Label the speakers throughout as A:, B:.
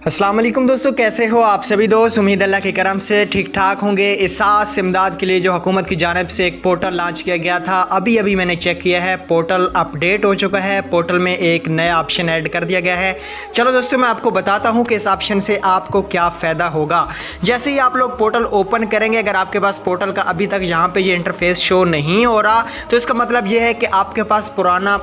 A: अस्सलाम वालेकुम दोस्तों, कैसे हो आप सभी दोस्त। उम्मीद अल्लाह के करम से ठीक ठाक होंगे। एहसास इमदाद के लिए जो हुकूमत की जानिब से एक पोर्टल लॉन्च किया गया था, अभी मैंने चेक किया है, पोर्टल अपडेट हो चुका है। पोर्टल में एक नया ऑप्शन ऐड कर दिया गया है। चलो दोस्तों, मैं आपको बताता हूँ कि इस ऑप्शन से आपको क्या फ़ायदा होगा। जैसे ही आप लोग पोर्टल ओपन करेंगे, अगर आपके पास पोर्टल का अभी तक यहाँ पर ये इंटरफेस शो नहीं हो रहा, तो इसका मतलब ये है कि आपके पास पुराना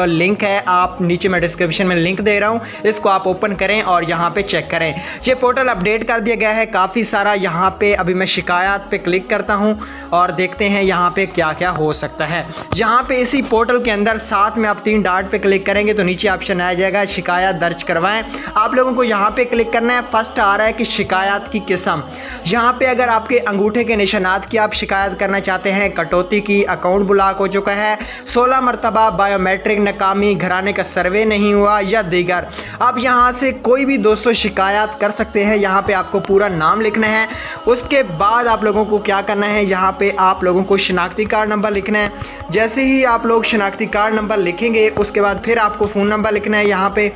A: लिंक है। आप नीचे मैं डिस्क्रिप्शन में लिंक दे रहा हूँ, इसको आप ओपन करें और यहाँ पे चेक करें। ये पोर्टल अपडेट कर दिया गया है काफ़ी सारा। यहाँ पे अभी मैं शिकायत पे क्लिक करता हूँ और देखते हैं यहाँ पे क्या क्या हो सकता है। यहाँ पे इसी पोर्टल के अंदर साथ में आप 3 डॉट पे क्लिक करेंगे तो नीचे ऑप्शन आ जाएगा शिकायत दर्ज करवाएं। आप लोगों को यहाँ पे क्लिक करना है। फर्स्ट आ रहा है कि शिकायत की किस्म। यहाँ पे अगर आपके अंगूठे के निशानात की आप शिकायत करना चाहते हैं, कटौती की, अकाउंट ब्लॉक हो चुका है, 16 मरतबा बायोमेट्रिक नाकामी, घराने का सर्वे नहीं हुआ या दीगर, आप यहाँ से कोई भी दोस्तों शिकायत कर सकते हैं। यहाँ पे आपको पूरा नाम लिखना है। उसके बाद आप लोगों को क्या करना है, यहाँ पे आप लोगों को शनाख्ती कार्ड नंबर लिखना है। जैसे ही आप लोग शनाख्ती कार्ड नंबर लिखेंगे, उसके बाद फिर आपको फ़ोन नंबर लिखना है। यहाँ पे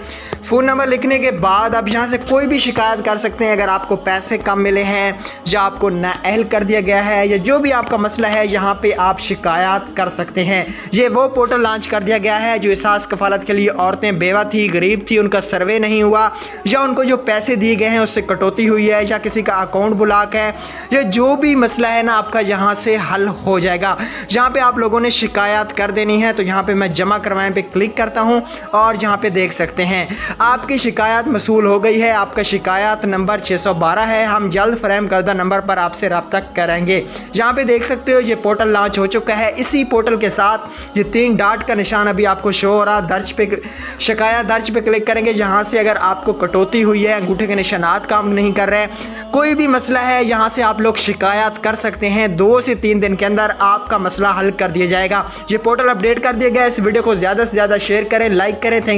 A: फ़ोन नंबर लिखने के बाद आप यहाँ से कोई भी शिकायत कर सकते हैं। अगर आपको पैसे कम मिले हैं या आपको नाअहल कर दिया गया है या जो भी आपका मसला है, यहाँ पे आप शिकायत कर सकते हैं। ये वो पोर्टल लॉन्च कर दिया गया है जो एहसास कफालत के लिए औरतें बेवा थी, गरीब थी, उनका सर्वे नहीं हुआ या उनको जो पैसे दिए गए हैं उससे कटौती हुई है या किसी का अकाउंट ब्लॉक है, या जो भी मसला है ना, आपका यहाँ से हल हो जाएगा। यहाँ पे आप लोगों ने शिकायत कर देनी है, तो यहाँ पे मैं जमा करवाएं पे क्लिक करता हूँ और यहाँ पे देख सकते हैं आपकी शिकायत मसूल हो गई है। आपका शिकायत नंबर 612 है। हम जल्द फ्रेम करदा नंबर पर आपसे रब्ता करेंगे। यहाँ पे देख सकते हो ये पोर्टल लॉन्च हो चुका है। इसी पोर्टल के साथ ये 3 डॉट का निशान अभी आपको शो हो रहा, दर्ज पे शिकायत दर्ज पे क्लिक करेंगे। यहाँ से अगर आपको कटौती हुई है, अंगूठे के निशानात काम नहीं कर रहे, कोई भी मसला है, यहाँ से आप लोग शिकायत कर सकते हैं। 2 से 3 दिन के अंदर आपका मसला हल कर दिया जाएगा। ये पोर्टल अपडेट कर दिया गया है। इस वीडियो को ज़्यादा से ज़्यादा शेयर करें, लाइक करें। थैंक्स।